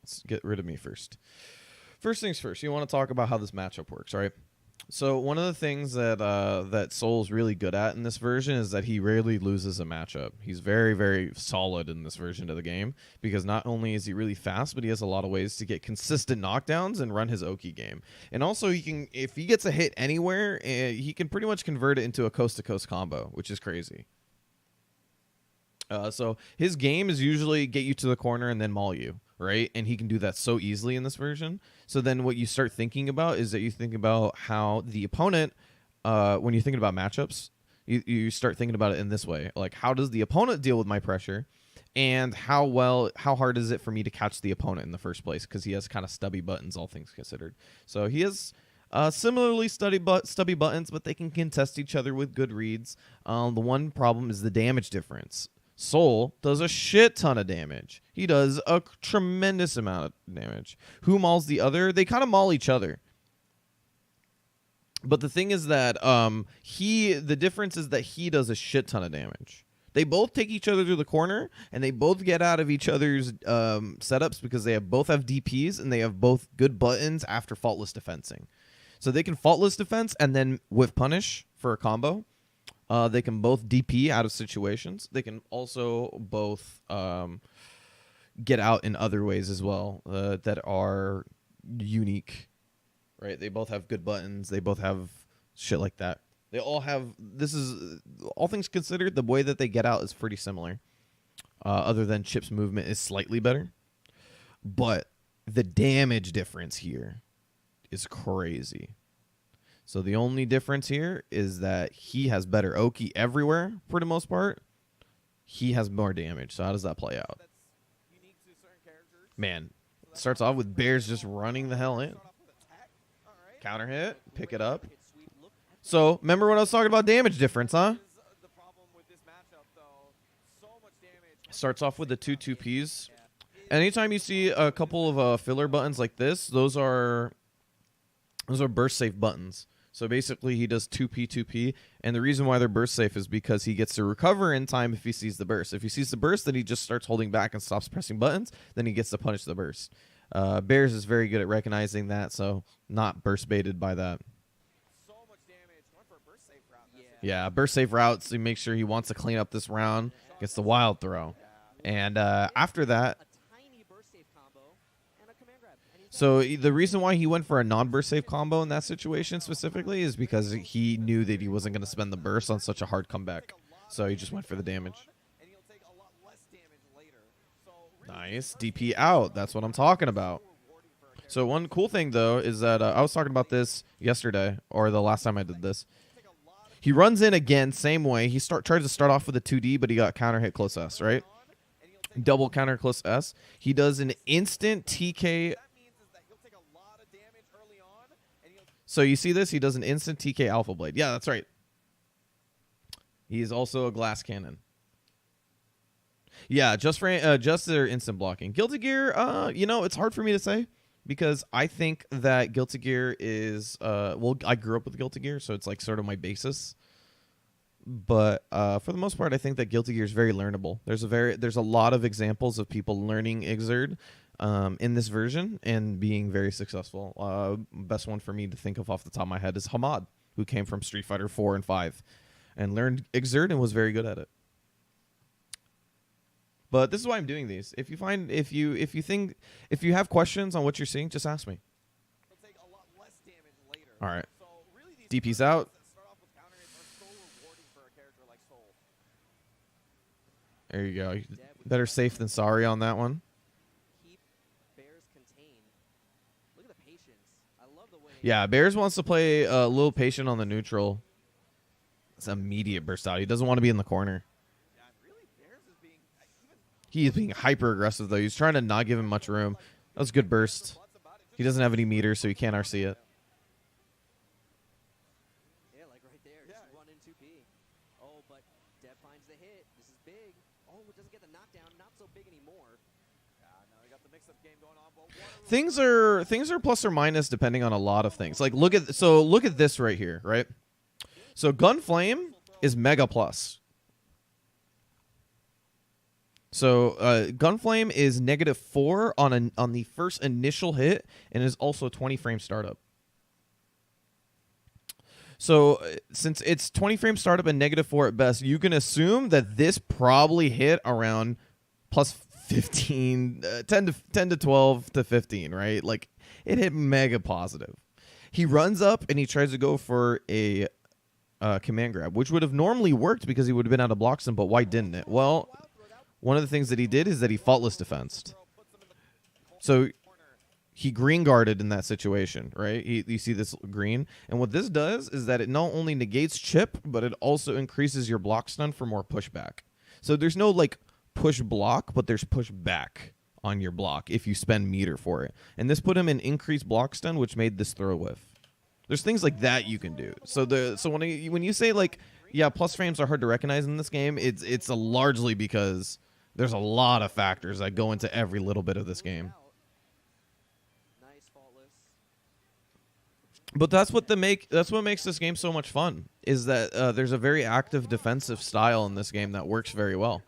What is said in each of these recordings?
Let's get rid of me first. First things first, you want to talk about how this matchup works, right? So one of the things that that Soul's really good at in this version is that he rarely loses a matchup. He's very, very solid in this version of the game because not only is he really fast, but he has a lot of ways to get consistent knockdowns and run his Oki game. And also, he can, if he gets a hit anywhere, he can pretty much convert it into a coast-to-coast combo, which is crazy. So his game is usually get you to the corner and then maul you, right? And he can do that so easily in this version. So then what you start thinking about is that you think about how the opponent, when you're thinking about matchups, you start thinking about it in this way. Like, how does the opponent deal with my pressure? And how hard is it for me to catch the opponent in the first place? Because he has kind of stubby buttons, all things considered. So he has similarly stubby buttons, but they can contest each other with good reads. The one problem is the damage difference. Soul does a shit ton of damage. He does a tremendous amount of damage. Who mauls the other? They kind of maul each other. But the thing is that the difference is that he does a shit ton of damage. They both take each other through the corner, and they both get out of each other's setups because they both have DPs, and they have both good buttons after faultless defensing. So they can faultless defense and then whiff punish for a combo. They can both DP out of situations. They can also both get out in other ways as well that are unique, right? They both have good buttons. They both have shit like that. They all have, this is, all things considered, the way that they get out is pretty similar. Other than Chip's movement is slightly better. But the damage difference here is crazy. So the only difference here is that he has better Oki everywhere for the most part. He has more damage. So how does that play out? Man, starts off with Bears just running the hell in. Counter hit, pick it up. So remember when I was talking about damage difference, huh? Starts off with the 2-2Ps. Anytime you see a couple of filler buttons like this, those are burst safe buttons. So basically, he does 2P, 2P, and the reason why they're burst safe is because he gets to recover in time if he sees the burst. If he sees the burst, then he just starts holding back and stops pressing buttons. Then he gets to punish the burst. Bears is very good at recognizing that, so not burst baited by that. So much damage. Went for a burst safe route. Yeah, burst safe routes to make sure he wants to clean up this round. Gets the wild throw, and after that. So the reason why he went for a non-burst safe combo in that situation specifically is because he knew that he wasn't going to spend the burst on such a hard comeback. So he just went for the damage. Nice. DP out. That's what I'm talking about. So one cool thing, though, is that I was talking about this yesterday, or the last time I did this. He runs in again, same way. He tries to start off with a 2D, but he got counter hit close S, right? Double counter close S. He does an instant TK. So you see this? He does an instant TK Alpha Blade. Yeah, that's right. He's also a glass cannon. Yeah, just their instant blocking. Guilty Gear, you know, it's hard for me to say because I think that Guilty Gear is, well, I grew up with Guilty Gear, so it's like sort of my basis. But for the most part, I think that Guilty Gear is very learnable. There's a lot of examples of people learning Xrd in this version and being very successful. Best one for me to think of off the top of my head is Hamad, who came from Street Fighter 4 and 5 and learned Xrd and was very good at it. But this is why I'm doing these. If you have questions on what you're seeing, just ask me. All right. DP's out. There you go. Better safe than sorry on that one. Yeah, Bears wants to play a little patient on the neutral. It's immediate burst out. He doesn't want to be in the corner. He is being hyper aggressive, though. He's trying to not give him much room. That was a good burst. He doesn't have any meters, so he can't RC it. Yeah, like right there. Yeah. 1 in 2P. Oh, but Deb finds the hit. This is big. Oh, it doesn't get the knockdown. Not so big anymore. No, we got the mix-up game going on. But Things are plus or minus depending on a lot of things. Like look at this right here, right? So Gunflame is mega plus. So Gunflame is -4 on the first initial hit, and is also 20 frame startup. So since it's 20 frame startup and -4 at best, you can assume that this probably hit around plus 15, 10 to 12 to 15, right? Like it hit mega positive. He runs up and he tries to go for a command grab, which would have normally worked because he would have been out of block stun, but why didn't it? Well, one of the things that he did is that he faultless defensed. So he green guarded in that situation, right? You see this green. And what this does is that it not only negates chip, but it also increases your block stun for more pushback. So there's no like push block, but there's push back on your block if you spend meter for it. And this put him in increased block stun, which made this throw whiff. There's things like that you can do. So when you say like, yeah, plus frames are hard to recognize in this game, it's largely because there's a lot of factors that go into every little bit of this game. But that's what makes this game so much fun, is that there's a very active defensive style in this game that works very well.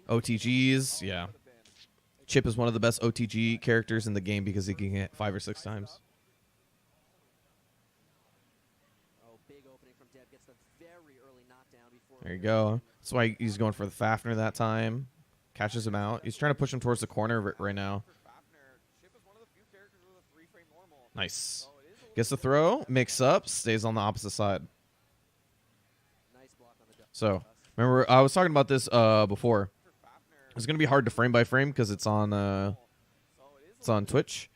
OTGs, yeah. Chip is one of the best OTG characters in the game because he can hit 5 or 6 times. There you go. That's why he's going for the Fafnir that time. Catches him out. He's trying to push him towards the corner right now. Nice. Gets the throw, mix up, stays on the opposite side. So, remember, I was talking about this before. It's going to be hard to frame by frame because it's on Twitch.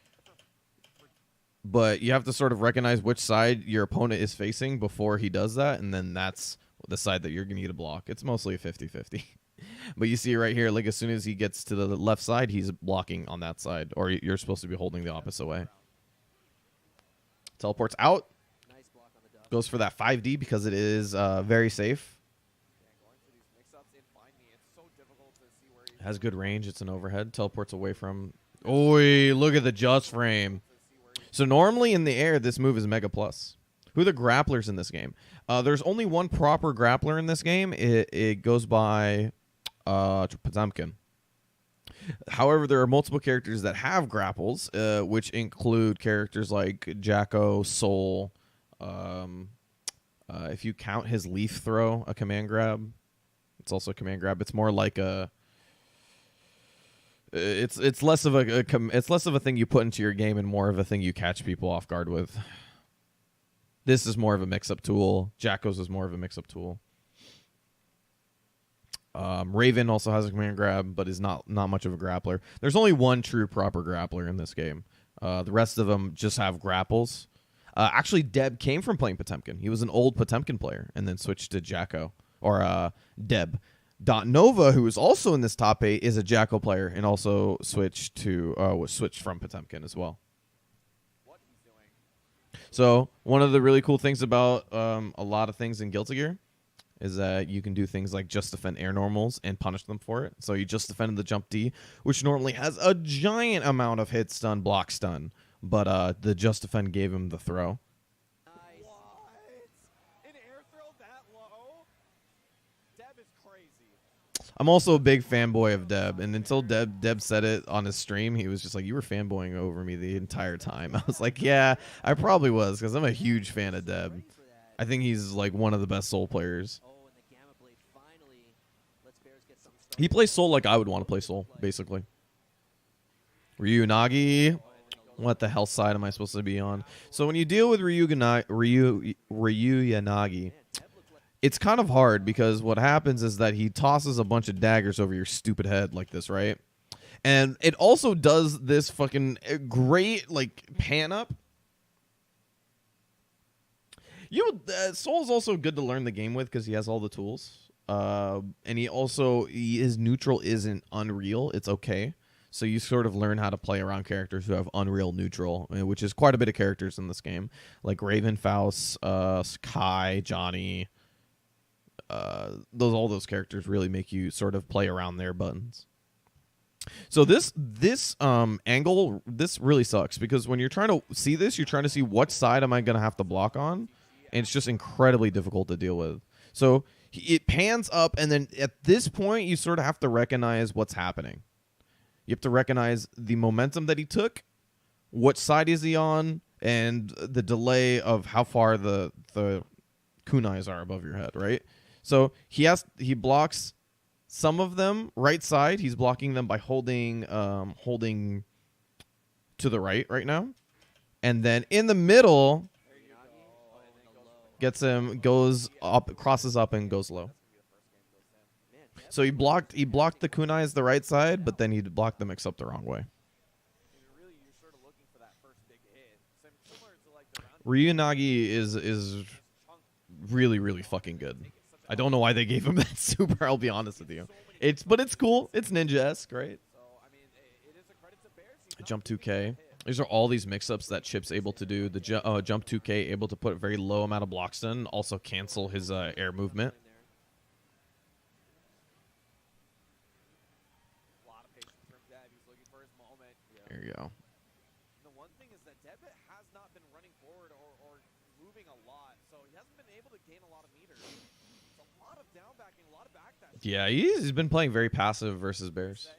But you have to sort of recognize which side your opponent is facing before he does that, and then that's the side that you're going to need to block. It's mostly a 50-50. But you see right here, like as soon as he gets to the left side, he's blocking on that side, or you're supposed to be holding the opposite way. Teleports out. Goes for that 5D because it is very safe. Has good range. It's an overhead. Teleports away from... Oi, look at the just frame. So normally in the air, this move is Mega Plus. Who are the grapplers in this game? There's only one proper grappler in this game. It goes by Potemkin. However, there are multiple characters that have grapples, which include characters like Jacko, Soul. If you count his leaf throw, a command grab, it's also a command grab. It's more like a... It's less of a thing you put into your game and more of a thing you catch people off guard with. This is more of a mix-up tool. Jacko's is more of a mix-up tool. Raven also has a command grab, but is not much of a grappler. There's only one true proper grappler in this game. The rest of them just have grapples. Actually, DEB came from playing Potemkin. He was an old Potemkin player and then switched to Jacko, or DEB. Nova, who is also in this top 8, is a Jacko player and also switched from Potemkin as well. So one of the really cool things about a lot of things in Guilty Gear is that you can do things like just defend air normals and punish them for it. So you just defended the jump D, which normally has a giant amount of hit stun, block stun, but the just defend gave him the throw. Nice. What? An air throw that low? Deb is crazy. I'm also a big fanboy of Deb, and until Deb said it on his stream, he was just like, you were fanboying over me the entire time. I was like, yeah, I probably was, because I'm a huge fan of Deb. I think he's like one of the best Soul players. He plays Soul like I would want to play Soul, basically. Ryu Nagi. What the hell side am I supposed to be on? So when you deal with Ryu Yanagi, it's kind of hard because what happens is that he tosses a bunch of daggers over your stupid head like this, right? And it also does this fucking great like pan up. Soul's also good to learn the game with because he has all the tools. And his neutral isn't unreal. It's okay. So you sort of learn how to play around characters who have unreal neutral, which is quite a bit of characters in this game. Like Raven, Faust, Kai, Johnny. All those characters really make you sort of play around their buttons. So this angle, this really sucks because when you're trying to see this, you're trying to see what side am I going to have to block on. And it's just incredibly difficult to deal with. So It pans up, and then at this point, you sort of have to recognize what's happening. You have to recognize the momentum that he took, what side is he on, and the delay of how far the kunais are above your head, right? So he blocks some of them right side. He's blocking them by holding to the right now. And then in the middle, gets him, goes up, crosses up, and goes low. So he blocked the kunais the right side, but then he blocked the mix up the wrong way. Ryunagi is really, really fucking good. I don't know why they gave him that super, I'll be honest with you. But it's cool. It's ninja-esque, right? Jump 2K. These are all these mix-ups that Chip's able to do. The jump 2K able to put a very low amount of blocks in, also cancel his air movement. There you go. The one thing is that DEB has not been running forward or moving a lot, so he hasn't been able to gain a lot of meters. It's a lot of down backing, a lot of backdash. Yeah, he's been playing very passive versus Bears.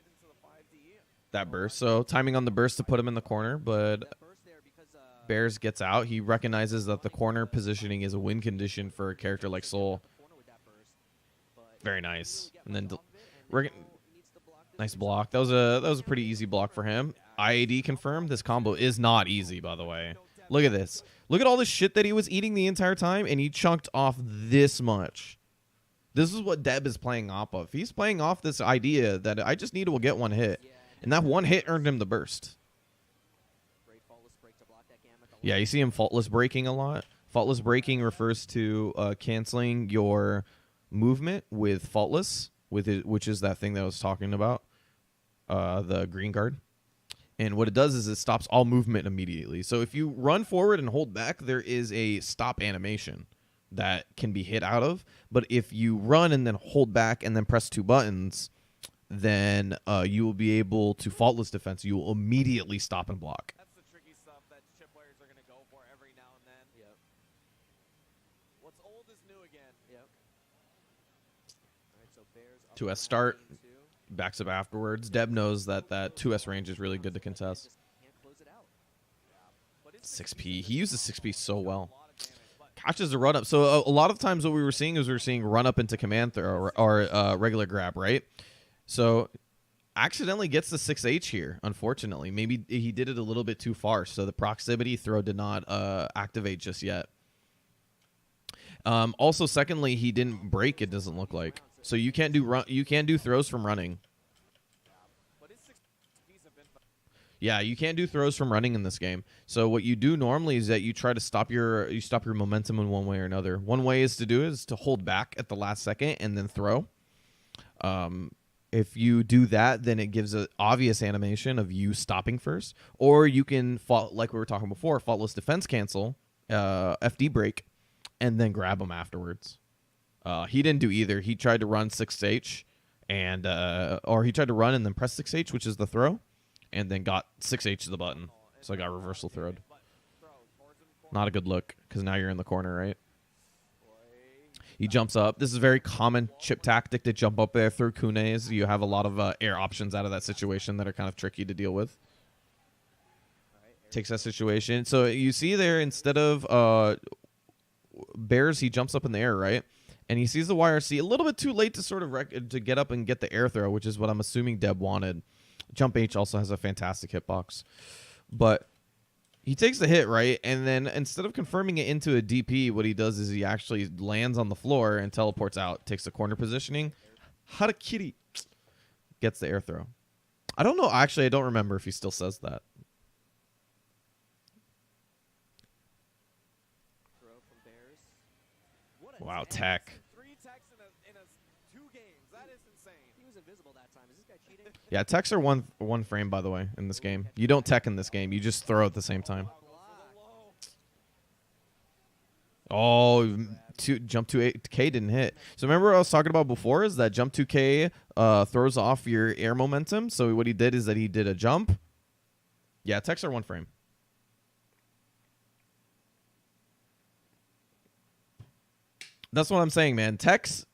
That burst. So timing on the burst to put him in the corner, but Bears gets out. He recognizes that the corner positioning is a win condition for a character like Soul. Very nice. And then nice block. That was a pretty easy block for him. IAD confirmed. This combo is not easy, by the way. Look at this. Look at all the shit that he was eating the entire time, and he chunked off this much. This is what DEB is playing off of. He's playing off this idea that I just need to get one hit. And that one hit earned him the burst. Yeah, you see him faultless breaking a lot. Faultless breaking refers to canceling your movement with faultless, which is that thing that I was talking about, the green guard. And what it does is it stops all movement immediately. So if you run forward and hold back, there is a stop animation that can be hit out of. But if you run and then hold back and then press 2 buttons, then you will be able to faultless defense. You will immediately stop and block. That's the tricky stuff that chip players are going to go for every now and then. Yep. What's old is new again. Yep. All right, so Bears up 2S start, backs up afterwards. DEB knows that 2S range is really good to contest. Can't close it out. 6P. He uses 6P so well. Catches a run up. So a lot of times what we were seeing is run up into command throw or regular grab, right? So accidentally gets the 6H here, unfortunately. Maybe he did it a little bit too far, so the proximity throw did not activate just yet. Also, secondly, he didn't break, it doesn't look like. So you can't do throws from running. Yeah, you can't do throws from running in this game. So what you do normally is that you try to stop your momentum in one way or another. One way is to hold back at the last second and then throw. If you do that, then it gives an obvious animation of you stopping first. Or you can, like we were talking before, faultless defense cancel, FD break, and then grab them afterwards. He didn't do either. He tried to run 6H, or he tried to run and then press 6H, which is the throw, and then got 6H to the button. So I got reversal throwed. Not a good look, because now you're in the corner, right? He jumps up. This is a very common chip tactic to jump up there through kunais. You have a lot of air options out of that situation that are kind of tricky to deal with. Takes that situation. So you see there, instead of Bears, he jumps up in the air, right? And he sees the YRC a little bit too late to sort of to get up and get the air throw, which is what I'm assuming DEB wanted. Jump H also has a fantastic hitbox. But he takes the hit, right? And then instead of confirming it into a DP, what he does is he actually lands on the floor and teleports out, takes the corner positioning. Harakiri gets the air throw. I don't know. Actually, I don't remember if he still says that. Wow, tech. 3 techs in 2 games. That is insane. He was invisible that time. Is this guy cheating? Yeah, techs are one frame, by the way, in this game. You don't tech in this game. You just throw at the same time. Oh, jump 2K didn't hit. So remember what I was talking about before is that jump 2K throws off your air momentum. So what he did is that he did a jump. Yeah, techs are 1 frame. That's what I'm saying, man. Techs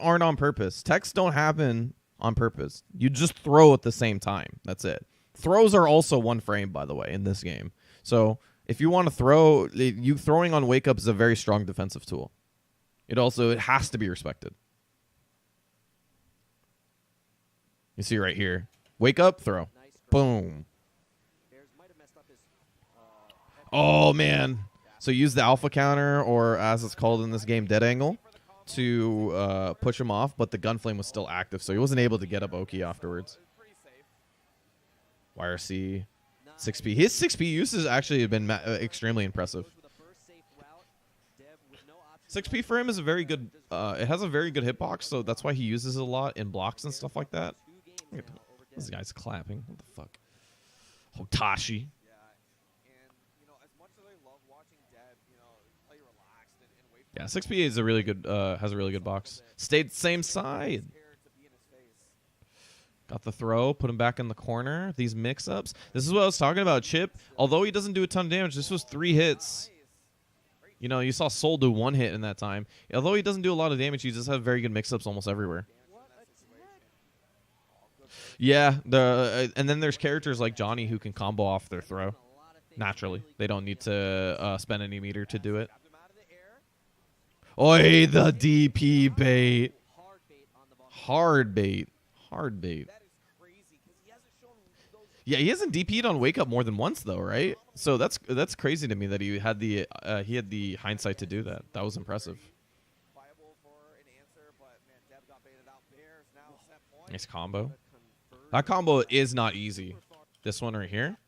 aren't on purpose. Techs don't happen on purpose. You just throw at the same time. That's it. Throws are also 1 frame, by the way, in this game. So if you want to throw, you throwing on wake up is a very strong defensive tool. It has to be respected. You see right here, wake up, throw, boom. Oh man. So use the alpha counter, or as it's called in this game, dead angle, to push him off, but the gunflame was still active, so he wasn't able to get up Oki afterwards. YRC, 6P. His 6P use has actually been extremely impressive. 6P for him is a very good, it has a very good hitbox, so that's why he uses it a lot in blocks and stuff like that. This guy's clapping. What the fuck? Hotashi. Yeah, 6P is a really good, has a really good box. Stayed same side. Got the throw, put him back in the corner. These mix-ups. This is what I was talking about, Chip. Although he doesn't do a ton of damage, this was 3 hits. You know, you saw Soul do 1 hit in that time. Although he doesn't do a lot of damage, he just has very good mix-ups almost everywhere. Yeah, and then there's characters like Johnny who can combo off their throw naturally. They don't need to spend any meter to do it. Oi, the DP bait. Hard bait. Hard bait. Yeah, he hasn't DP'd on wake up more than once though, right? So that's crazy to me that he had the hindsight to do that. That was impressive. Nice combo. That combo is not easy. This one right here.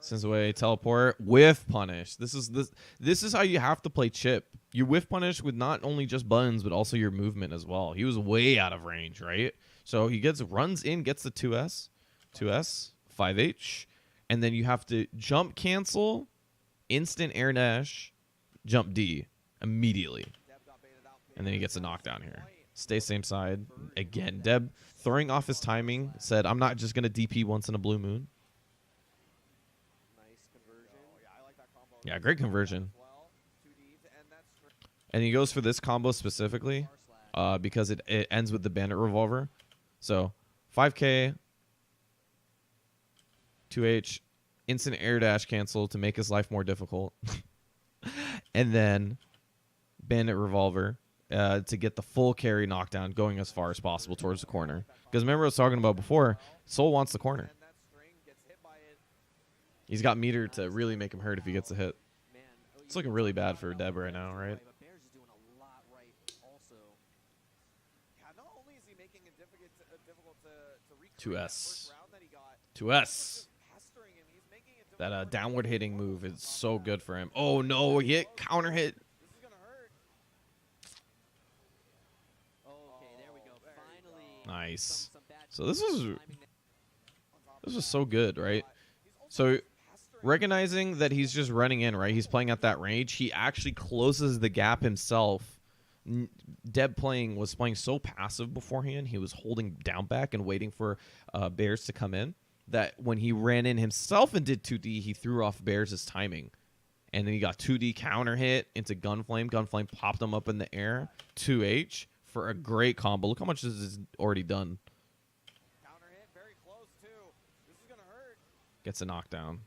Sends away teleport, whiff punish. This is how you have to play Chip. You whiff punish with not only just buttons but also your movement as well. He was way out of range, right? So he runs in, gets the 2S, 5H, and then you have to jump cancel, instant air dash, jump D immediately, and then he gets a knockdown here. Stay same side again. Deb throwing off his timing, said, "I'm not just gonna DP once in a blue moon." Yeah, great conversion. And he goes for this combo specifically because it ends with the bandit revolver. So 5K, 2H, instant air dash cancel to make his life more difficult. And then bandit revolver to get the full carry knockdown going as far as possible towards the corner. Because remember I was talking about before, Soul wants the corner. He's got meter to really make him hurt if he gets a hit. It's looking really bad for Deb right now, right? 2S. 2S. That downward hitting move is so good for him. Oh no, hit, counter hit. Nice. So this was so good, right? So recognizing that he's just running in, right? He's playing at that range. He actually closes the gap himself. Deb was playing so passive beforehand. He was holding down back and waiting for Bears to come in. That when he ran in himself and did 2D, he threw off Bears' timing. And then he got 2D counter hit into Gunflame. Gunflame popped him up in the air. 2H for a great combo. Look how much this is already done. Counter hit, very close too. This is gonna hurt. Gets a knockdown.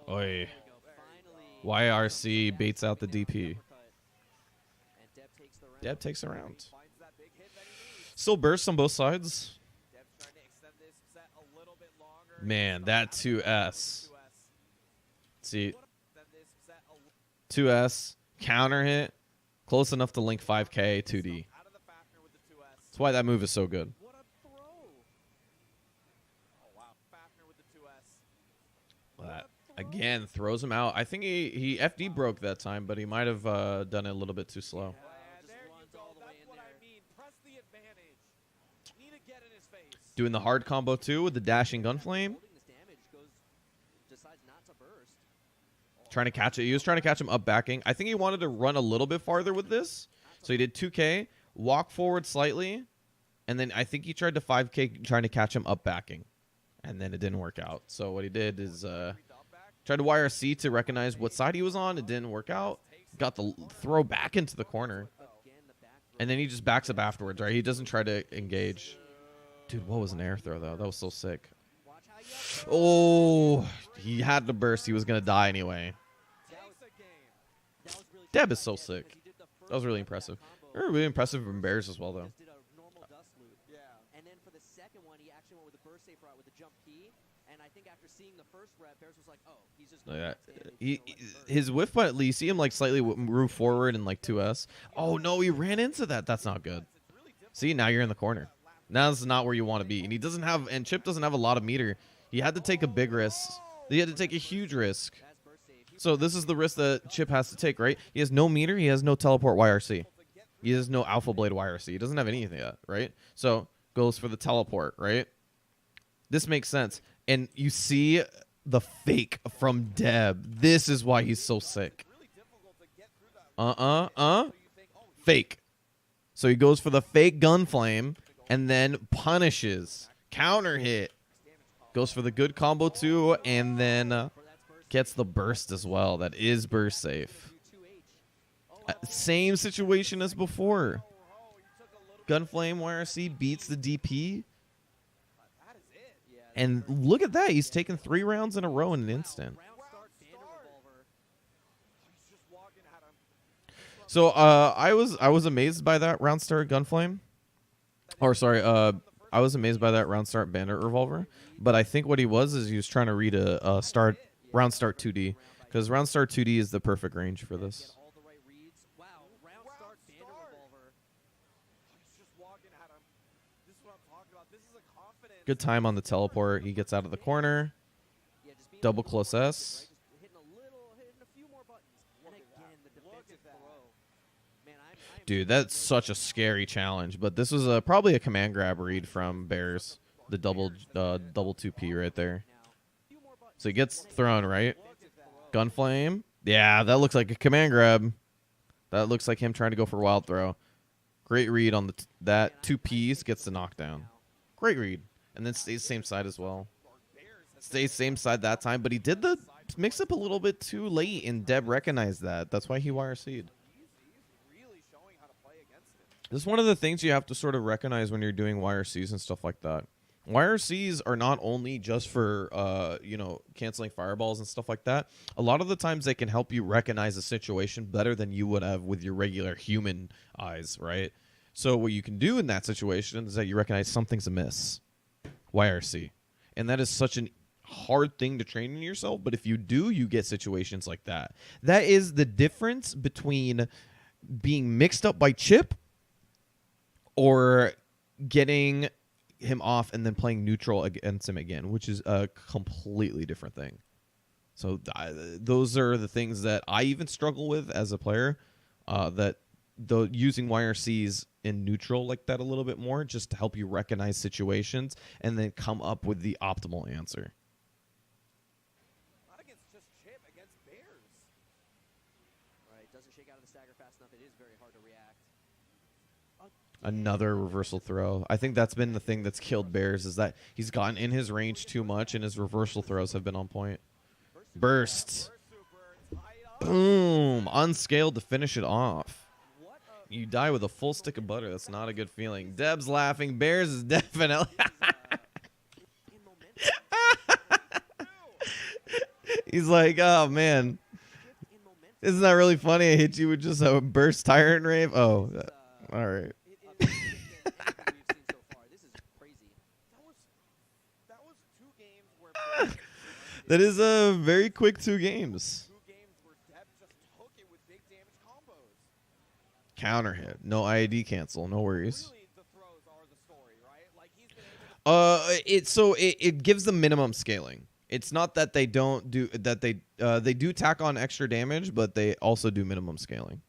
Oi. YRC baits out the DP. Deb takes the round. Still bursts on both sides. Man, that 2S. See, 2S, counter hit, close enough to link 5K, 2D. That's why that move is so good. That, again, throws him out. I think he FD broke that time, but he might have done it a little bit too slow. Doing the hard combo too with the dashing Gunflame. Trying to catch it. He was trying to catch him up backing. I think he wanted to run a little bit farther with this. So he did 2K, walk forward slightly, and then I think he tried to 5K trying to catch him up backing. And then it didn't work out. So what he did is Tried to YRC to recognize what side he was on. It didn't work out. Got the throw back into the corner. And then he just backs up afterwards, right? He doesn't try to engage. Dude, what was an air throw, though? That was so sick. Oh, he had to burst. He was going to die anyway. Deb is so sick. That was really impressive. Really impressive from Bears as well, though. And then for the second one, he actually went with the burst safe route with the jump key. And I think after seeing the first rep, Bears was like, oh, he's just going to his whiff putt, you see him like slightly move forward in like 2S. Oh, no, he ran into that. That's not good. See, now you're in the corner. Now this is not where you want to be. And he doesn't have, and Chip doesn't have a lot of meter. He had to take a big risk. He had to take a huge risk. So this is the risk that Chip has to take, right? He has no meter. He has no teleport YRC. He has no Alpha Blade YRC. He doesn't have anything yet, right? So goes for the teleport, right? This makes sense. And you see the fake from Deb. This is why he's so sick. Fake. So he goes for the fake gun flame and then punishes. Counter hit. Goes for the good combo too, and then gets the burst as well. That is burst safe. Same situation as before. Gunflame YRC beats the DP. And look at that. He's taken 3 rounds in a row in an instant. So I was amazed by that round start Gunflame. Or sorry, I was amazed by that round start Bandit Revolver. But I think what he was trying to read a round start 2D. Because round start 2D is the perfect range for this. Good time on the teleport. He gets out of the corner. Double close S. Dude, that's such a scary challenge. But this was probably a command grab read from Bears. The double 2P right there. So he gets thrown, right? Gunflame. Yeah, that looks like a command grab. That looks like him trying to go for wild throw. Great read on that 2Ps. Gets the knockdown. Great read. And then stays same side as well. Stays same side that time. But he did the mix up a little bit too late. And Deb recognized that. That's why he YRC'd. This is one of the things you have to sort of recognize when you're doing YRCs and stuff like that. YRCs are not only just for, canceling fireballs and stuff like that. A lot of the times they can help you recognize a situation better than you would have with your regular human eyes, right? So what you can do in that situation is that you recognize something's amiss. YRC. And that is such a hard thing to train in yourself, but if you do, you get situations like that. That is the difference between being mixed up by Chip or getting him off and then playing neutral against him again, which is a completely different thing. So those are the things that I even struggle with as a player, using YRCs in neutral like that a little bit more, just to help you recognize situations and then come up with the optimal answer. Not against just Chip, against Bears. Right, doesn't shake out of the stagger fast enough. It is very hard to react. Another reversal throw. I think that's been the thing that's killed Bears, is that he's gotten in his range too much and his reversal throws have been on point. Burst. Boom. Unscaled to finish it off. You die with a full stick of butter. That's not a good feeling. Deb's laughing. Bears is definitely... He's like, oh, man. Isn't that really funny? I hit you with just a burst tyrant rave. Oh, all right. That is a very quick 2 games. Counter hit. No IAD cancel. No worries. It gives them minimum scaling. It's not that they don't do that. They do tack on extra damage, but they also do minimum scaling.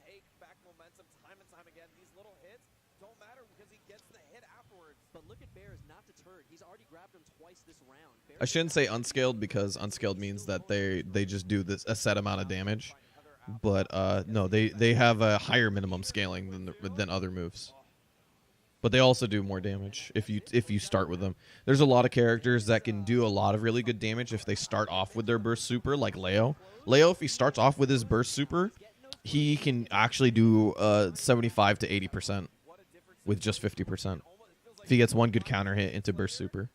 Take back momentum time and time again. These little hits don't matter because he gets the hit afterwards. But look at Bears, not deterred. He's already grabbed him twice this round. I shouldn't say unscaled because unscaled means that they just do a set amount of damage. But no, they have a higher minimum scaling than other moves. But they also do more damage if you start with them. There's a lot of characters that can do a lot of really good damage if they start off with their burst super, like Leo. Leo, if he starts off with his burst super, he can actually do 75 to 80% with just 50%. If he gets one good counter hit into burst super.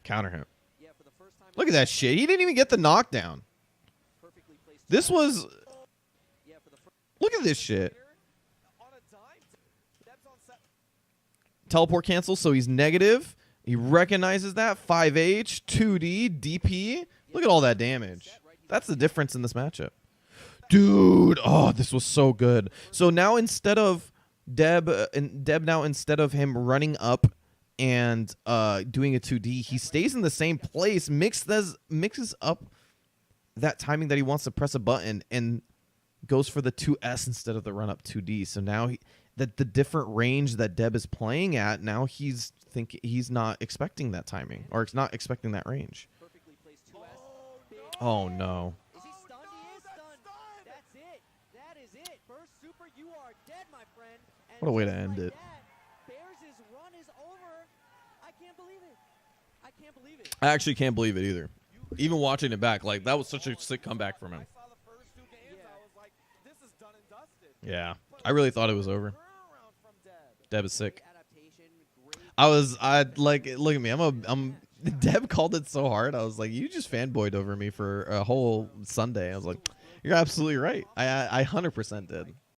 Counter hit. Look at that shit. He didn't even get the knockdown. This was... Look at this shit. Teleport cancel, so he's negative. He recognizes that. 5H, 2D, DP. Look at all that damage. That's the difference in this matchup. Dude, oh, this was so good. So now instead of Deb now instead of him running up and doing a 2D, he stays in the same place, mixes up that timing that he wants to press a button and goes for the 2S instead of the run up 2D. So now the different range that Deb is playing at, now he's not expecting that timing, or it's not expecting that range. Oh no. Is he stunned? He is stunned. That's it. That is it. Burst super, you are dead, my friend. And What a way to just end like it. that, Bears' run is over. I can't believe it. I can't believe it. I actually can't believe it either. Even watching it back, like that was such a sick comeback from him. I saw the first 2 games. I was like, this is done and dusted. Yeah, I really thought it was over. Turnaround from Deb. Deb is sick. Adaptation, great. I like, look at me. I'm Deb called it so hard. I was like, you just fanboyed over me for a whole Sunday. I was like, you're absolutely right. I 100% did.